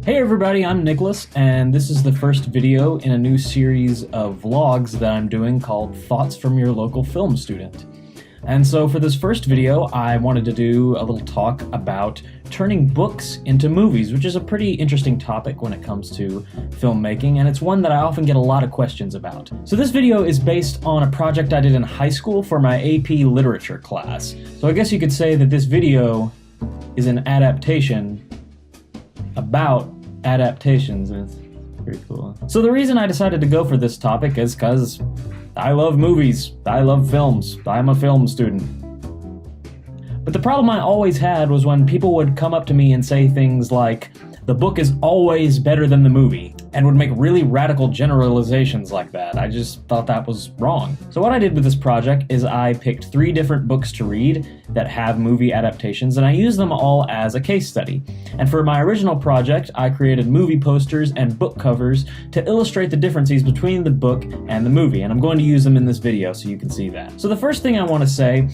Hey everybody, I'm Nicholas, and this is the first video in a new series of vlogs that I'm doing called Thoughts from Your Local Film Student. And so for this first video, I wanted to do a little talk about turning books into movies, which is a pretty interesting topic when it comes to filmmaking, and it's one that I often get a lot of questions about. So this video is based on a project I did in high school for my AP literature class. So I guess you could say that this video is an adaptation about adaptations, and it's pretty cool. So the reason I decided to go for this topic is because I love movies, I love films, I'm a film student. But the problem I always had was when people would come up to me and say things like, the book is always better than the movie, and would make really radical generalizations like that. I just thought that was wrong. So what I did with this project is I picked 3 different books to read that have movie adaptations, and I used them all as a case study. And for my original project, I created movie posters and book covers to illustrate the differences between the book and the movie, and I'm going to use them in this video so you can see that. So the first thing I want to say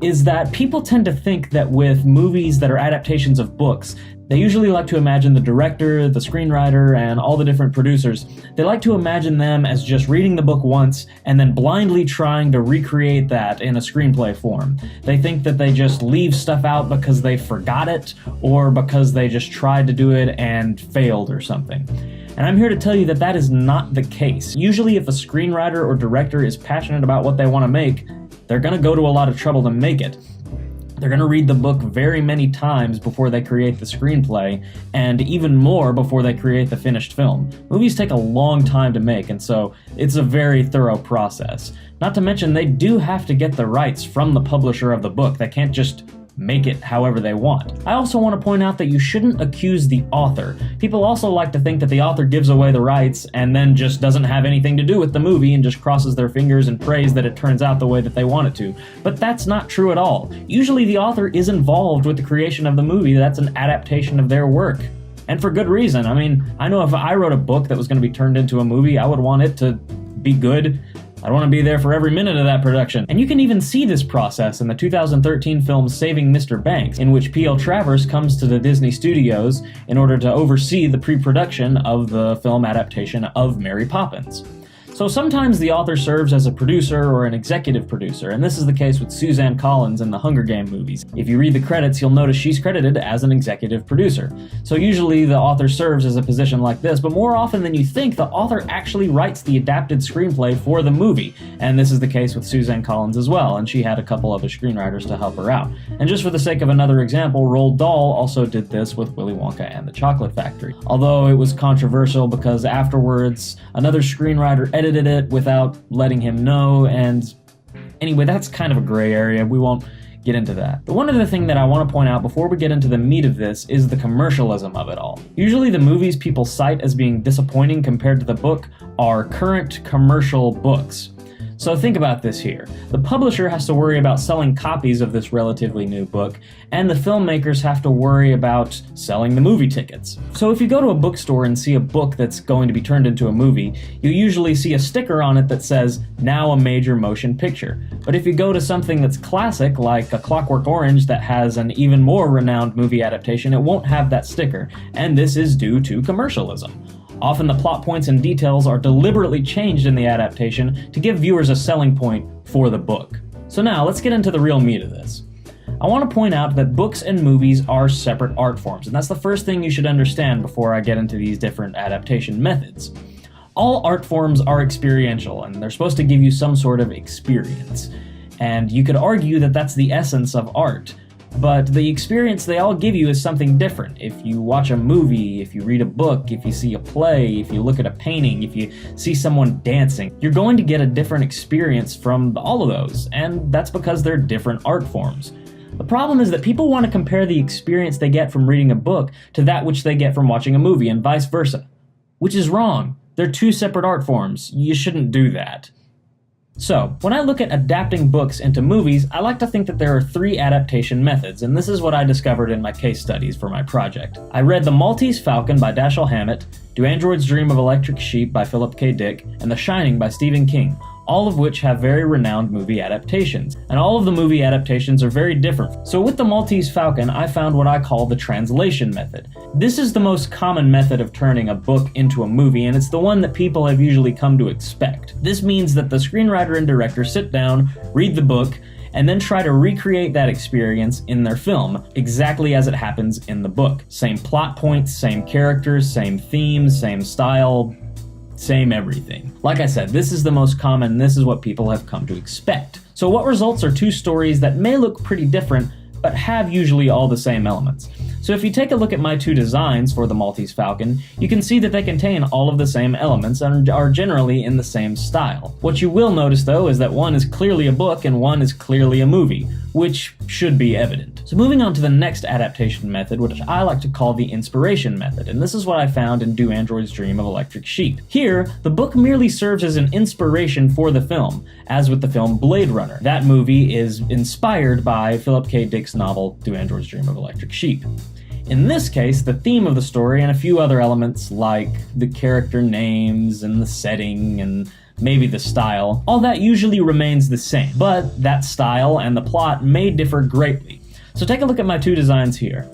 is that people tend to think that with movies that are adaptations of books, they usually like to imagine the director, the screenwriter, and all the different producers. They like to imagine them as just reading the book once and then blindly trying to recreate that in a screenplay form. They think that they just leave stuff out because they forgot it or because they just tried to do it and failed or something. And I'm here to tell you that that is not the case. Usually if a screenwriter or director is passionate about what they want to make, they're going to go to a lot of trouble to make it. They're going to read the book very many times before they create the screenplay, and even more before they create the finished film. Movies take a long time to make, and so it's a very thorough process. Not to mention, they do have to get the rights from the publisher of the book. They can't just make it however they want. I also want to point out that you shouldn't accuse the author. People also like to think that the author gives away the rights and then just doesn't have anything to do with the movie and just crosses their fingers and prays that it turns out the way that they want it to. But that's not true at all. Usually the author is involved with the creation of the movie. That's an adaptation of their work. And for good reason. I mean, I know if I wrote a book that was going to be turned into a movie, I would want it to be good. I want to be there for every minute of that production. And you can even see this process in the 2013 film Saving Mr. Banks, in which P.L. Travers comes to the Disney Studios in order to oversee the pre-production of the film adaptation of Mary Poppins. So sometimes the author serves as a producer or an executive producer, and this is the case with Suzanne Collins in the Hunger Games movies. If you read the credits, you'll notice she's credited as an executive producer. So usually the author serves as a position like this, but more often than you think, the author actually writes the adapted screenplay for the movie, and this is the case with Suzanne Collins as well, and she had a couple other screenwriters to help her out. And just for the sake of another example, Roald Dahl also did this with Willy Wonka and the Chocolate Factory. Although it was controversial because afterwards, another screenwriter edited it without letting him know, and anyway, that's kind of a gray area. We won't get into that. But one other thing that I want to point out before we get into the meat of this is the commercialism of it all. Usually the movies people cite as being disappointing compared to the book are current commercial books. So think about this here. The publisher has to worry about selling copies of this relatively new book, and the filmmakers have to worry about selling the movie tickets. So if you go to a bookstore and see a book that's going to be turned into a movie, you usually see a sticker on it that says, "Now a major motion picture." But if you go to something that's classic, like A Clockwork Orange that has an even more renowned movie adaptation, it won't have that sticker, and this is due to commercialism. Often the plot points and details are deliberately changed in the adaptation to give viewers a selling point for the book. So now, let's get into the real meat of this. I want to point out that books and movies are separate art forms, and that's the first thing you should understand before I get into these different adaptation methods. All art forms are experiential, and they're supposed to give you some sort of experience. And you could argue that that's the essence of art. But the experience they all give you is something different. If you watch a movie, if you read a book, if you see a play, if you look at a painting, if you see someone dancing, you're going to get a different experience from all of those, and that's because they're different art forms. The problem is that people want to compare the experience they get from reading a book to that which they get from watching a movie, and vice versa. Which is wrong. They're 2 separate art forms. You shouldn't do that. So, when I look at adapting books into movies, I like to think that there are 3 adaptation methods, and this is what I discovered in my case studies for my project. I read The Maltese Falcon by Dashiell Hammett, Do Androids Dream of Electric Sheep by Philip K. Dick, and The Shining by Stephen King, all of which have very renowned movie adaptations. And all of the movie adaptations are very different. So with the Maltese Falcon, I found what I call the translation method. This is the most common method of turning a book into a movie, and it's the one that people have usually come to expect. This means that the screenwriter and director sit down, read the book, and then try to recreate that experience in their film, exactly as it happens in the book. Same plot points, same characters, same themes, same style, same everything. Like I said, this is the most common, this is what people have come to expect. So what results are two stories that may look pretty different, but have usually all the same elements. So if you take a look at my two designs for the Maltese Falcon, you can see that they contain all of the same elements and are generally in the same style. What you will notice though is that one is clearly a book and one is clearly a movie, which should be evident. So moving on to the next adaptation method, which I like to call the inspiration method, and this is what I found in Do Androids Dream of Electric Sheep. Here, the book merely serves as an inspiration for the film, as with the film Blade Runner. That movie is inspired by Philip K. Dick's novel Do Androids Dream of Electric Sheep. In this case, the theme of the story and a few other elements like the character names and the setting and maybe the style, all that usually remains the same, but that style and the plot may differ greatly. So take a look at my two designs here.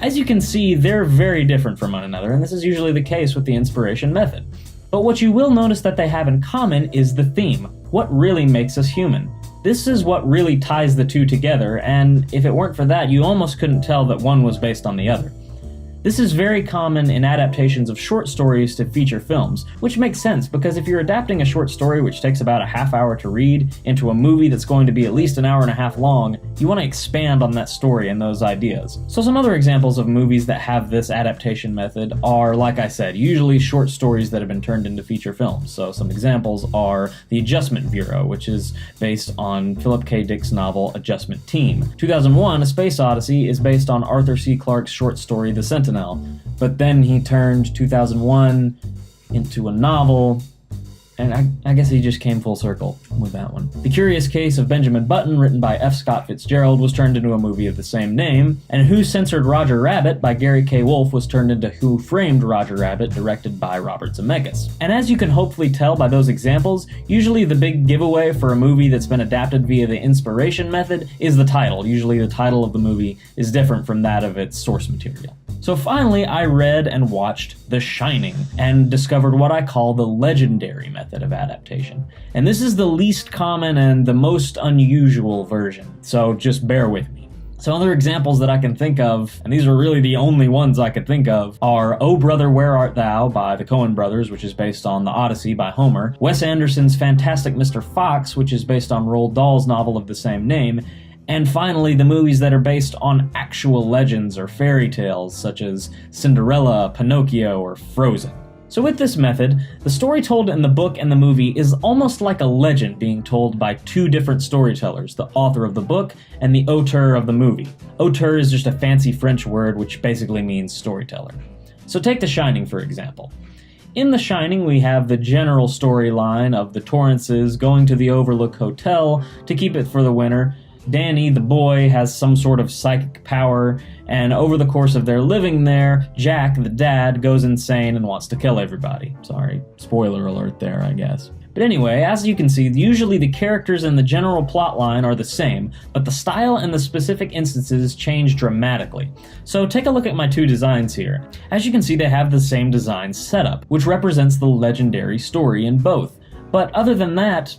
As you can see, they're very different from one another, and this is usually the case with the inspiration method. But what you will notice that they have in common is the theme. What really makes us human? This is what really ties the two together, and if it weren't for that, you almost couldn't tell that one was based on the other. This is very common in adaptations of short stories to feature films, which makes sense because if you're adapting a short story which takes about a half hour to read into a movie that's going to be at least an hour and a half long, you want to expand on that story and those ideas. So some other examples of movies that have this adaptation method are, like I said, usually short stories that have been turned into feature films. So some examples are The Adjustment Bureau, which is based on Philip K. Dick's novel Adjustment Team. 2001: A Space Odyssey is based on Arthur C. Clarke's short story The Sentinel. But then he turned 2001 into a novel, and I guess he just came full circle with that one. The Curious Case of Benjamin Button, written by F. Scott Fitzgerald, was turned into a movie of the same name, and Who Censored Roger Rabbit by Gary K. Wolfe was turned into Who Framed Roger Rabbit, directed by Robert Zemeckis. And as you can hopefully tell by those examples, usually the big giveaway for a movie that's been adapted via the inspiration method is the title. Usually the title of the movie is different from that of its source material. So finally, I read and watched The Shining and discovered what I call the legendary method of adaptation. And this is the least common and the most unusual version, so just bear with me. Some other examples that I can think of, and these are really the only ones I could think of, are Oh Brother, Where Art Thou by the Coen brothers, which is based on The Odyssey by Homer, Wes Anderson's Fantastic Mr. Fox, which is based on Roald Dahl's novel of the same name, and finally, the movies that are based on actual legends or fairy tales, such as Cinderella, Pinocchio, or Frozen. So with this method, the story told in the book and the movie is almost like a legend being told by two different storytellers, the author of the book and the auteur of the movie. Auteur is just a fancy French word which basically means storyteller. So take The Shining, for example. In The Shining, we have the general storyline of the Torrances going to the Overlook Hotel to keep it for the winter. Danny, the boy, has some sort of psychic power, and over the course of their living there, Jack, the dad, goes insane and wants to kill everybody. Sorry, spoiler alert there, I guess. But anyway, as you can see, usually the characters and the general plot line are the same, but the style and the specific instances change dramatically. So take a look at my two designs here. As you can see, they have the same design setup, which represents the legendary story in both. But other than that,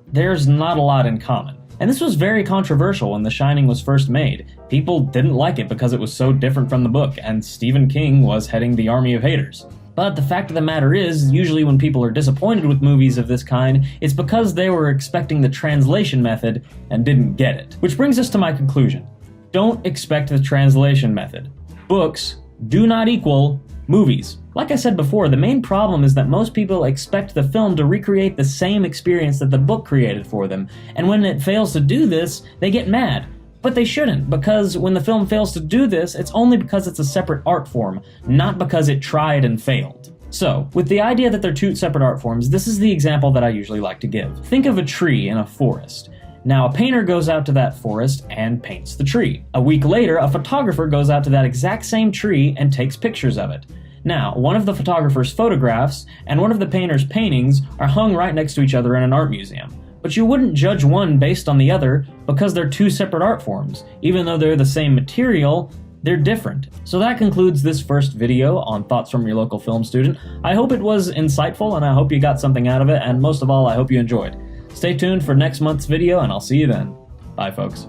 there's not a lot in common. And this was very controversial when The Shining was first made. People didn't like it because it was so different from the book, and Stephen King was heading the army of haters. But the fact of the matter is, usually when people are disappointed with movies of this kind, it's because they were expecting the translation method and didn't get it. Which brings us to my conclusion. Don't expect the translation method. Books do not equal movies. Like I said before, the main problem is that most people expect the film to recreate the same experience that the book created for them, and when it fails to do this, they get mad. But they shouldn't, because when the film fails to do this, it's only because it's a separate art form, not because it tried and failed. So, with the idea that they're two separate art forms, this is the example that I usually like to give. Think of a tree in a forest. Now, a painter goes out to that forest and paints the tree. A week later, a photographer goes out to that exact same tree and takes pictures of it. Now, one of the photographer's photographs and one of the painter's paintings are hung right next to each other in an art museum. But you wouldn't judge one based on the other because they're two separate art forms. Even though they're the same material, they're different. So that concludes this first video on Thoughts from Your Local Film Student. I hope it was insightful and I hope you got something out of it, and most of all, I hope you enjoyed. Stay tuned for next month's video and I'll see you then. Bye, folks.